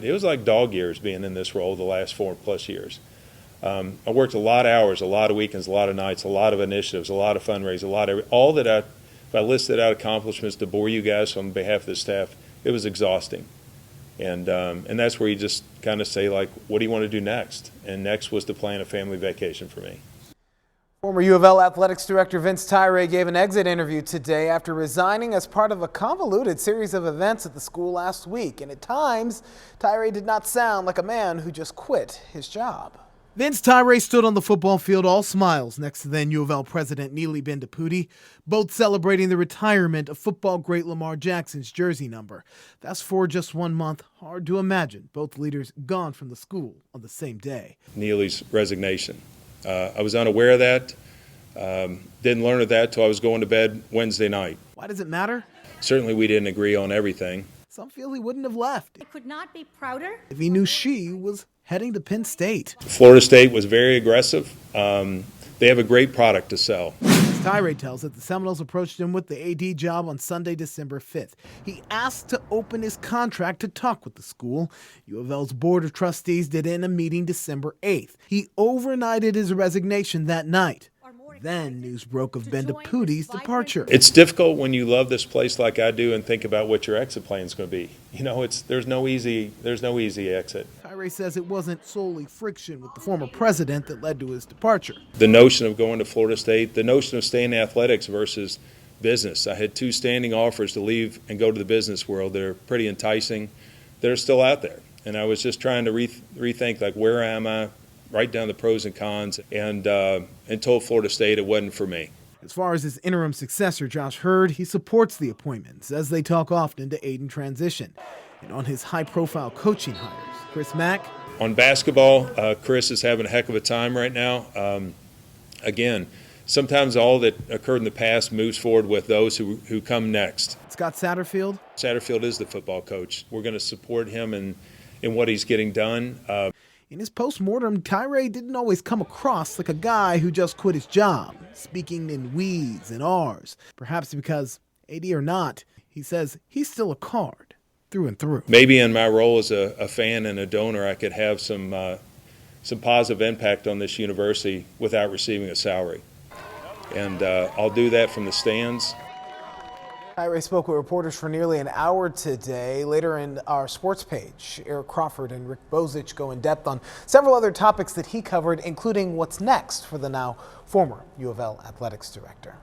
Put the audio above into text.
It was like dog years being in this role the last 4+ years. I worked a lot of hours, a lot of weekends, a lot of nights, a lot of initiatives, a lot of fundraising, all that if I listed out accomplishments to bore you guys on behalf of the staff, it was exhausting. And that's where you just kind of say, like, what do you want to do next? And next was to plan a family vacation for me. Former U of L Athletics Director Vince Tyra gave an exit interview today after resigning as part of a convoluted series of events at the school last week. And at times, Tyra did not sound like a man who just quit his job. Vince Tyra stood on the football field all smiles next to then U of L President Neely Bendapudi, both celebrating the retirement of football great Lamar Jackson's jersey number. Fast forward just 1 month, hard to imagine both leaders gone from the school on the same day. Neely's resignation. I was unaware of that. Didn't learn of that till I was going to bed Wednesday night. Why does it matter? Certainly we didn't agree on everything. Some feel he wouldn't have left. I could not be prouder If he knew she was heading to Penn State. Florida State was very aggressive. They have a great product to sell. Tyra tells that the Seminoles approached him with the AD job on Sunday, December 5th. He asked to open his contract to talk with the school. U of L's Board of Trustees did in a meeting December 8th. He overnighted his resignation that night. Then news broke of Bendapudi's departure. It's difficult when you love this place like I do and think about what your exit plan is going to be. You know, there's no easy exit. Tyra says it wasn't solely friction with the former president that led to his departure. The notion of going to Florida State, the notion of staying in athletics versus business. I had 2 standing offers to leave and go to the business world. They're pretty enticing. They're still out there. And I was just trying to rethink, like, where am I? Write down the pros and cons, and told Florida State it wasn't for me. As far as his interim successor, Josh Heird, he supports the appointment, says they talk often to aid in transition. And on his high-profile coaching hires, Chris Mack. On basketball, Chris is having a heck of a time right now. Again, sometimes all that occurred in the past moves forward with those who come next. Scott Satterfield. Satterfield is the football coach. We're going to support him in what he's getting done. In his post-mortem, Tyra didn't always come across like a guy who just quit his job, speaking in we's and r's. Perhaps because, AD or not, he says he's still a Card, through and through. Maybe in my role as a fan and a donor, I could have some positive impact on this university without receiving a salary. And I'll do that from the stands. Tyra spoke with reporters for nearly an hour today. Later in our sports page, Eric Crawford and Rick Bozich go in depth on several other topics that he covered, including what's next for the now former U of L athletics director.